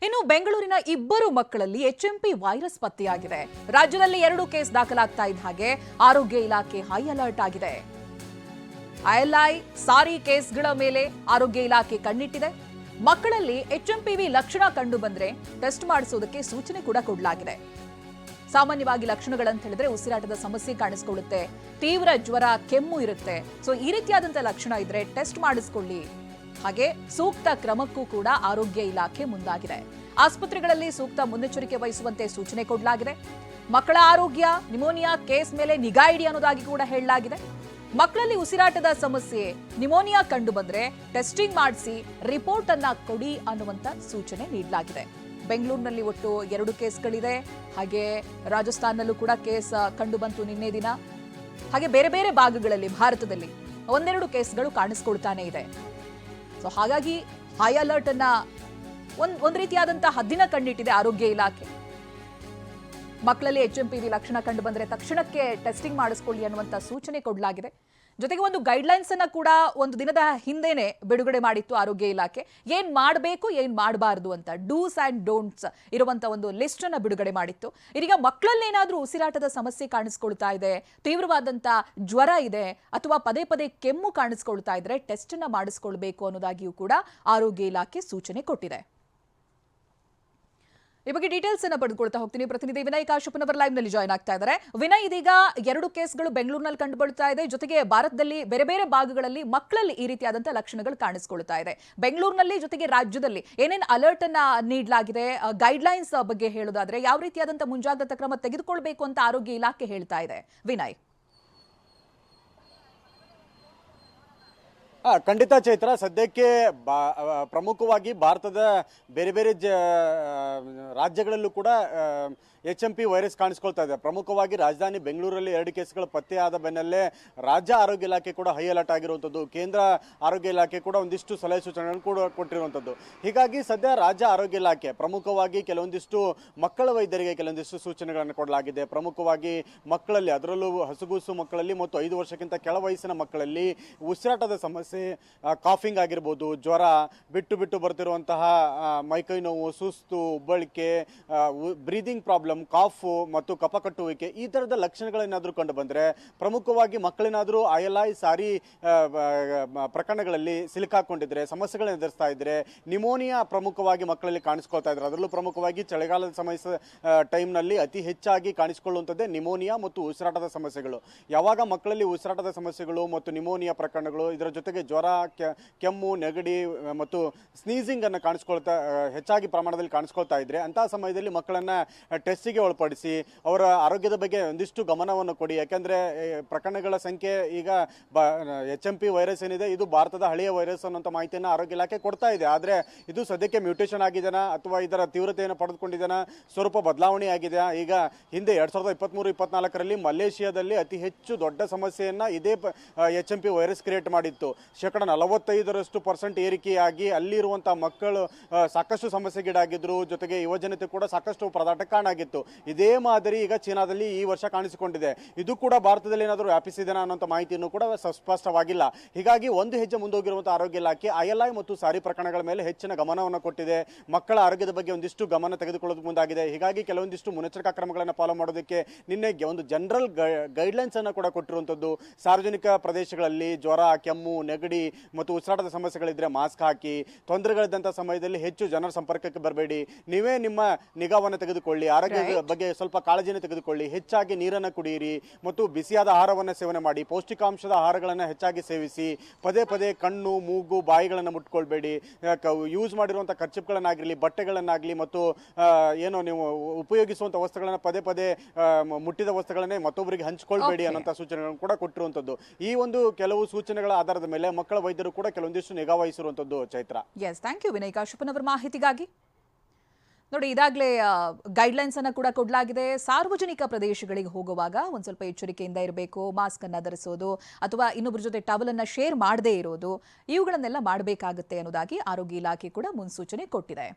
ಇನ್ನು ಬೆಂಗಳೂರಿನ ಇಬ್ಬರು ಮಕ್ಕಳಲ್ಲಿ ಎಚ್ಎಂಪಿ ವೈರಸ್ ಪತ್ತೆಯಾಗಿದೆ. ರಾಜ್ಯದಲ್ಲಿ 2 ಕೇಸ್ ದಾಖಲಾಗ್ತಾ ಇದ್ದ ಹಾಗೆ ಆರೋಗ್ಯ ಇಲಾಖೆ ಹೈ ಅಲರ್ಟ್ ಆಗಿದೆ. ಐಎಲ್ಐ ಸಾರಿ ಕೇಸ್ಗಳ ಮೇಲೆ ಆರೋಗ್ಯ ಇಲಾಖೆ ಕಣ್ಣಿಟ್ಟಿದೆ. ಮಕ್ಕಳಲ್ಲಿ ಎಚ್ಎಂಪಿವಿ ಲಕ್ಷಣ ಕಂಡು ಬಂದ್ರೆ ಟೆಸ್ಟ್ ಮಾಡಿಸೋದಕ್ಕೆ ಸೂಚನೆ ಕೂಡ ಕೊಡಲಾಗಿದೆ. ಸಾಮಾನ್ಯವಾಗಿ ಲಕ್ಷಣಗಳಂತ ಹೇಳಿದ್ರೆ ಉಸಿರಾಟದ ಸಮಸ್ಯೆ ಕಾಣಿಸಿಕೊಳ್ಳುತ್ತೆ, ತೀವ್ರ ಜ್ವರ, ಕೆಮ್ಮು ಇರುತ್ತೆ. ಸೊ ಈ ರೀತಿಯಾದಂತಹ ಲಕ್ಷಣ ಇದ್ರೆ ಟೆಸ್ಟ್ ಮಾಡಿಸ್ಕೊಳ್ಳಿ. ಹಾಗೆ ಸೂಕ್ತ ಕ್ರಮಕ್ಕೂ ಕೂಡ ಆರೋಗ್ಯ ಇಲಾಖೆ ಮುಂದಾಗಿದೆ. ಆಸ್ಪತ್ರೆಗಳಲ್ಲಿ ಸೂಕ್ತ ಮುನ್ನೆಚ್ಚರಿಕೆ ವಹಿಸುವಂತೆ ಸೂಚನೆ ಕೊಡಲಾಗಿದೆ. ಮಕ್ಕಳ ಆರೋಗ್ಯ, ನಿಮೋನಿಯಾ ಕೇಸ್ ಮೇಲೆ ನಿಗಾ ಇಡಿ ಅನ್ನೋದಾಗಿ ಕೂಡ ಹೇಳಲಾಗಿದೆ. ಮಕ್ಕಳಲ್ಲಿ ಉಸಿರಾಟದ ಸಮಸ್ಯೆ, ನಿಮೋನಿಯಾ ಕಂಡು ಬಂದ್ರೆ ಟೆಸ್ಟಿಂಗ್ ಮಾಡಿಸಿ ರಿಪೋರ್ಟ್ ಅನ್ನ ಕೊಡಿ ಅನ್ನುವಂತ ಸೂಚನೆ ನೀಡಲಾಗಿದೆ. ಬೆಂಗಳೂರಿನಲ್ಲಿ ಒಟ್ಟು 2 ಕೇಸ್ಗಳಿದೆ. ಹಾಗೆ ರಾಜಸ್ಥಾನದಲ್ಲೂ ಕೂಡ ಕೇಸ್ ಕಂಡು ಬಂತು ನಿನ್ನೆ ದಿನ. ಹಾಗೆ ಬೇರೆ ಬೇರೆ ಭಾಗಗಳಲ್ಲಿ ಭಾರತದಲ್ಲಿ 1-2 ಕೇಸ್ಗಳು ಕಾಣಿಸ್ಕೊಳ್ತಾನೆ ಇದೆ. ಸೊ ಹಾಗಾಗಿ ಹೈ ಅಲರ್ಟ್ ಅನ್ನ ಒಂದ್ ರೀತಿಯಾದಂತಹ ಹದ್ದಿನ ಕಣ್ಣಿಟ್ಟಿದೆ ಆರೋಗ್ಯ ಇಲಾಖೆ. ಮಕ್ಕಳಲ್ಲಿ ಎಚ್ಎಂಪಿವಿ ಲಕ್ಷಣ ಕಂಡು ಬಂದ್ರೆ ತಕ್ಷಣಕ್ಕೆ ಟೆಸ್ಟಿಂಗ್ ಮಾಡಿಸ್ಕೊಳ್ಳಿ ಅನ್ನುವಂತ ಸೂಚನೆ ಕೊಡಲಾಗಿದೆ. ಜೊತೆಗೆ ಒಂದು ಗೈಡ್ಲೈನ್ಸ್ ಅನ್ನ ಕೂಡ ಒಂದು ದಿನದ ಹಿಂದೆನೆ ಬಿಡುಗಡೆ ಮಾಡಿತ್ತು ಆರೋಗ್ಯ ಇಲಾಖೆ. ಏನ್ ಮಾಡಬೇಕು, ಏನ್ ಮಾಡಬಾರದು ಅಂತ ಡೂಸ್ ಅಂಡ್ ಡೋಂಟ್ಸ್ ಇರುವಂತ ಒಂದು ಲಿಸ್ಟ್ ಅನ್ನ ಬಿಡುಗಡೆ ಮಾಡಿತ್ತು. ಇದೀಗ ಮಕ್ಕಳಲ್ಲಿ ಏನಾದ್ರೂ ಉಸಿರಾಟದ ಸಮಸ್ಯೆ ಕಾಣಿಸ್ಕೊಳ್ತಾ ಇದೆ, ತೀವ್ರವಾದಂತ ಜ್ವರ ಇದೆ ಅಥವಾ ಪದೇ ಪದೇ ಕೆಮ್ಮು ಕಾಣಿಸ್ಕೊಳ್ತಾ ಇದ್ರೆ ಟೆಸ್ಟ್ ಅನ್ನ ಮಾಡಿಸ್ಕೊಳ್ಬೇಕು ಅನ್ನೋದಾಗಿಯೂ ಕೂಡ ಆರೋಗ್ಯ ಇಲಾಖೆ ಸೂಚನೆ ಕೊಟ್ಟಿದೆ. ಈ ಬಗ್ಗೆ ಡೀಟೇಲ್ಸ್ ಅನ್ನ ಪಡೆದುಕೊಳ್ತಾ ಹೋಗ್ತೀನಿ. ಪ್ರತಿನಿಧಿ ವಿನಯ್ ಕಾಶ್ಯಪ್ನವರ್ ಲೈವ್ ನಲ್ಲಿ ಜಾಯ್ನ್ ಆಗ್ತಾ ಇದ್ದಾರೆ. ವಿನಯ್, ಇದೀಗ 2 ಕೇಸ್ಗಳು ಬೆಂಗಳೂರಿನಲ್ಲಿ ಕಂಡುಬರುತ್ತಾ ಇದೆ. ಜೊತೆಗೆ ಭಾರತದಲ್ಲಿ ಬೇರೆ ಬೇರೆ ಭಾಗಗಳಲ್ಲಿ ಮಕ್ಕಳಲ್ಲಿ ಈ ರೀತಿಯಾದಂತಹ ಲಕ್ಷಣಗಳು ಕಾಣಿಸ್ಕೊಳ್ತಾ ಇದೆ. ಬೆಂಗಳೂರಿನಲ್ಲಿ ಜೊತೆಗೆ ರಾಜ್ಯದಲ್ಲಿ ಏನೇನು ಅಲರ್ಟ್ ಅನ್ನ ನೀಡಲಾಗಿದೆ, ಗೈಡ್ಲೈನ್ಸ್ ಬಗ್ಗೆ ಹೇಳೋದಾದ್ರೆ ಯಾವ ರೀತಿಯಾದಂತಹ ಮುಂಜಾಗ್ರತಾ ಕ್ರಮ ತೆಗೆದುಕೊಳ್ಬೇಕು ಅಂತ ಆರೋಗ್ಯ ಇಲಾಖೆ ಹೇಳ್ತಾ ಇದೆ? ವಿನಯ್. ಖಂಡಿತ ಚೈತ್ರ, ಸದ್ಯಕ್ಕೆ ಪ್ರಮುಖವಾಗಿ ಭಾರತದ ಬೇರೆ ಬೇರೆ ರಾಜ್ಯಗಳಲ್ಲೂ ಕೂಡ ಎಚ್ಎಂಪಿ ವೈರಸ್ ಕಾಣಿಸ್ಕೊಳ್ತಾ ಇದೆ. ಪ್ರಮುಖವಾಗಿ ರಾಜಧಾನಿ ಬೆಂಗಳೂರಲ್ಲಿ 2 ಕೇಸ್ಗಳು ಪತ್ತೆಯಾದ ಬೆನ್ನಲ್ಲೇ ರಾಜ್ಯ ಆರೋಗ್ಯ ಇಲಾಖೆ ಕೂಡ ಹೈ ಅಲರ್ಟ್ ಆಗಿರುವಂಥದ್ದು. ಕೇಂದ್ರ ಆರೋಗ್ಯ ಇಲಾಖೆ ಕೂಡ ಒಂದಿಷ್ಟು ಸಲಹೆ ಸೂಚನೆಗಳನ್ನು ಕೂಡ ಕೊಟ್ಟಿರುವಂಥದ್ದು. ಹೀಗಾಗಿ ಸದ್ಯ ರಾಜ್ಯ ಆರೋಗ್ಯ ಇಲಾಖೆ ಪ್ರಮುಖವಾಗಿ ಕೆಲವೊಂದಿಷ್ಟು ಮಕ್ಕಳ ವೈದ್ಯರಿಗೆ ಕೆಲವೊಂದಿಷ್ಟು ಸೂಚನೆಗಳನ್ನು ಕೊಡಲಾಗಿದೆ. ಪ್ರಮುಖವಾಗಿ ಮಕ್ಕಳಲ್ಲಿ, ಅದರಲ್ಲೂ ಹಸುಗೂಸು ಮಕ್ಕಳಲ್ಲಿ ಮತ್ತು 5 ವರ್ಷಕ್ಕಿಂತ ಕೆಳ ವಯಸ್ಸಿನ ಮಕ್ಕಳಲ್ಲಿ ಉಸಿರಾಟದ ಸಮಸ್ಯೆ, ಕಾಫಿಂಗ್ ಆಗಿರ್ಬೋದು, ಜ್ವರ, ಬಿಟ್ಟು ಬಿಟ್ಟು ಬರ್ತಿರುವಂತಹ ಮೈಕೈ ನೋವು, ಸುಸ್ತು, ಉಬ್ಬಳಿಕೆ, ಬ್ರೀದಿಂಗ್ ಪ್ರಾಬ್ಲಮ್, ಕಾಫು ಮತ್ತು ಕಫ ಕಟ್ಟುವಿಕೆ, ಈ ಥರದ ಲಕ್ಷಣಗಳೇನಾದರೂ ಕಂಡು ಬಂದರೆ ಪ್ರಮುಖವಾಗಿ ಮಕ್ಕಳೇನಾದರೂ ಐಎಲ್ಐ ಸಾರಿ ಪ್ರಕರಣಗಳಲ್ಲಿ ಸಿಲುಕಾಕೊಂಡಿದ್ರೆ, ಸಮಸ್ಯೆಗಳನ್ನು ಎದುರಿಸ್ತಾ ಇದ್ರೆ, ನಿಮೋನಿಯಾ ಪ್ರಮುಖವಾಗಿ ಮಕ್ಕಳಲ್ಲಿ ಕಾಣಿಸ್ಕೊಳ್ತಾ ಇದ್ದಾರೆ. ಅದರಲ್ಲೂ ಪ್ರಮುಖವಾಗಿ ಚಳಿಗಾಲದ ಟೈಮ್ನಲ್ಲಿ ಅತಿ ಹೆಚ್ಚಾಗಿ ಕಾಣಿಸಿಕೊಳ್ಳುವಂಥದ್ದೇ ನಿಮೋನಿಯಾ ಮತ್ತು ಉಸಿರಾಟದ ಸಮಸ್ಯೆಗಳು. ಯಾವಾಗ ಮಕ್ಕಳಲ್ಲಿ ಉಸಿರಾಟದ ಸಮಸ್ಯೆಗಳು ಮತ್ತು ನಿಮೋನಿಯಾ ಪ್ರಕರಣಗಳು, ಇದರ ಜೊತೆಗೆ ಜ್ವರ, ಕೆಮ್ಮು, ನೆಗಡಿ ಮತ್ತು ಸ್ನೀಸಿಂಗ್ ಅನ್ನು ಹೆಚ್ಚಾಗಿ ಪ್ರಮಾಣದಲ್ಲಿ ಕಾಣಿಸ್ಕೊಳ್ತಾ ಇದ್ರೆ ಅಂತಹ ಸಮಯದಲ್ಲಿ ಮಕ್ಕಳನ್ನ ಟೆಸ್ಟಿಗೆ ಒಳಪಡಿಸಿ ಅವರ ಆರೋಗ್ಯದ ಬಗ್ಗೆ ಒಂದಿಷ್ಟು ಗಮನವನ್ನು ಕೊಡಿ. ಯಾಕೆಂದರೆ ಪ್ರಕರಣಗಳ ಸಂಖ್ಯೆ ಈಗ ಎಚ್ಎಂಪಿ ವೈರಸ್ ಏನಿದೆ ಇದು ಭಾರತದ ಹಳೆಯ ವೈರಸ್ ಅನ್ನೋಂಥ ಮಾಹಿತಿಯನ್ನು ಆರೋಗ್ಯ ಇಲಾಖೆ ಕೊಡ್ತಾ ಇದೆ. ಆದರೆ ಇದು ಸದ್ಯಕ್ಕೆ ಮ್ಯೂಟೇಷನ್ ಆಗಿದೆನಾ ಅಥವಾ ಇದರ ತೀವ್ರತೆಯನ್ನು ಪಡೆದುಕೊಂಡಿದೆನಾ, ಸ್ವರೂಪ ಬದಲಾವಣೆ ಆಗಿದೆ. ಈಗ ಹಿಂದೆ 2023-24ರಲ್ಲಿ ಮಲೇಷಿಯಾದಲ್ಲಿ ಅತಿ ಹೆಚ್ಚು ದೊಡ್ಡ ಸಮಸ್ಯೆಯನ್ನು ಇದೇ ಎಚ್ಎಂಪಿ ವೈರಸ್ ಕ್ರಿಯೇಟ್ ಮಾಡಿತ್ತು. 45% ಏರಿಕೆಯಾಗಿ ಅಲ್ಲಿರುವಂಥ ಮಕ್ಕಳು ಸಾಕಷ್ಟು ಸಮಸ್ಯೆಗೀಡಾಗಿದ್ರು. ಜೊತೆಗೆ ಯುವಜನತೆ ಕೂಡ ಸಾಕಷ್ಟು ಪ್ರದಾಟಕ್ಕೆ ಕಾರಣಾಗಿತ್ತು. ಇದೇ ಮಾದರಿ ಈಗ ಚೀನಾದಲ್ಲಿ ಈ ವರ್ಷ ಕಾಣಿಸಿಕೊಂಡಿದೆ. ಇದು ಕೂಡ ಭಾರತದಲ್ಲಿ ಏನಾದರೂ ವ್ಯಾಪಿಸಿದೆನಾ ಅನ್ನೋಂಥ ಮಾಹಿತಿಯನ್ನು ಕೂಡ ಸ್ಪಷ್ಟವಾಗಿಲ್ಲ. ಹೀಗಾಗಿ ಒಂದು ಹೆಜ್ಜೆ ಮುಂದೋಗಿರುವಂಥ ಆರೋಗ್ಯ ಇಲಾಖೆ ಐಎಲ್ಐ ಮತ್ತು ಸಾರಿ ಪ್ರಕರಣಗಳ ಮೇಲೆ ಹೆಚ್ಚಿನ ಗಮನವನ್ನು ಕೊಟ್ಟಿದೆ. ಮಕ್ಕಳ ಆರೋಗ್ಯದ ಬಗ್ಗೆ ಒಂದಿಷ್ಟು ಗಮನ ತೆಗೆದುಕೊಳ್ಳೋದು ಮುಂದಾಗಿದೆ. ಹೀಗಾಗಿ ಕೆಲವೊಂದಿಷ್ಟು ಮುನ್ನೆಚ್ಚರಿಕಾ ಕ್ರಮಗಳನ್ನು ಫಾಲೋ ಮಾಡೋದಕ್ಕೆ ನಿನ್ನೆ ಒಂದು ಜನರಲ್ ಗೈಡ್ಲೈನ್ಸ್ ಅನ್ನು ಕೂಡ ಕೊಟ್ಟಿರುವಂಥದ್ದು. ಸಾರ್ವಜನಿಕ ಪ್ರದೇಶಗಳಲ್ಲಿ ಜ್ವರ, ಕೆಮ್ಮು, ನೆಗಡಿ ಮತ್ತು ಉಸಿರಾಟದ ಸಮಸ್ಯೆಗಳಿದ್ರೆ ಮಾಸ್ಕ್ ಹಾಕಿ, ತೊಂದರೆಗಳಿದ್ದಂಥ ಸಮಯದಲ್ಲಿ ಹೆಚ್ಚು ಜನರ ಸಂಪರ್ಕಕ್ಕೆ ಬರಬೇಡಿ, ನೀವೇ ನಿಮ್ಮ ನಿಗಾವನ್ನು ತೆಗೆದುಕೊಳ್ಳಿ, ಆರೋಗ್ಯದ ಬಗ್ಗೆ ಸ್ವಲ್ಪ ಕಾಳಜಿಯನ್ನು ತೆಗೆದುಕೊಳ್ಳಿ, ಹೆಚ್ಚಾಗಿ ನೀರನ್ನು ಕುಡಿಯಿರಿ ಮತ್ತು ಬಿಸಿಯಾದ ಆಹಾರವನ್ನು ಸೇವನೆ ಮಾಡಿ, ಪೌಷ್ಟಿಕಾಂಶದ ಆಹಾರಗಳನ್ನು ಹೆಚ್ಚಾಗಿ ಸೇವಿಸಿ, ಪದೇ ಪದೇ ಕಣ್ಣು, ಮೂಗು, ಬಾಯಿಗಳನ್ನು ಮುಟ್ಕೊಳ್ಬೇಡಿ, ಯೂಸ್ ಮಾಡಿರುವಂಥ ಕರ್ಚಿಪ್ಗಳನ್ನಾಗಿರಲಿ, ಬಟ್ಟೆಗಳನ್ನಾಗಲಿ ಮತ್ತು ಏನು ನೀವು ಉಪಯೋಗಿಸುವಂಥ ವಸ್ತುಗಳನ್ನು ಪದೇ ಪದೇ ಮುಟ್ಟಿದ ವಸ್ತುಗಳನ್ನೇ ಮತ್ತೊಬ್ಬರಿಗೆ ಹಂಚಿಕೊಳ್ಬೇಡಿ ಅನ್ನೋಂಥ ಸೂಚನೆಗಳನ್ನು ಕೂಡ ಕೊಟ್ಟಿರುವಂಥದ್ದು. ಈ ಒಂದು ಕೆಲವು ಸೂಚನೆಗಳ ಆಧಾರದ ಮೇಲೆ ಮಕ್ಕಳ ವೈದ್ಯರು ಕೂಡ ಕೆಲವೊಂದಿಷ್ಟು ನಿಗಾ ವಹಿಸಿರುವಂಥದ್ದು. Chaitra, yes, thank you Vinay ಕಾಶ್ಯಪ್ನವರ ಮಾಹಿತಿಗಾಗಿ. ನೋಡಿ, ಇದಾಗಲೇ ಗೈಡ್ಲೈನ್ಸ್ ಅನ್ನು ಕೂಡ ಕೊಡಲಾಗಿದೆ. ಸಾರ್ವಜನಿಕ ಪ್ರದೇಶಗಳಿಗೆ ಹೋಗುವಾಗ ಒಂದು ಸ್ವಲ್ಪ ಎಚ್ಚರಿಕೆಯಿಂದ ಇರಬೇಕು. ಮಾಸ್ಕ್ ಅನ್ನು ಧರಿಸೋದು ಅಥವಾ ಇನ್ನೊಬ್ಬರ ಜೊತೆ ಟವಲ್ ಅನ್ನು ಶೇರ್ ಮಾಡದೇ ಇರೋದು, ಇವುಗಳನ್ನೆಲ್ಲ ಮಾಡಬೇಕಾಗುತ್ತೆ ಅನ್ನೋದಾಗಿ ಆರೋಗ್ಯ ಇಲಾಖೆ ಕೂಡ ಮುನ್ಸೂಚನೆ ಕೊಟ್ಟಿದೆ.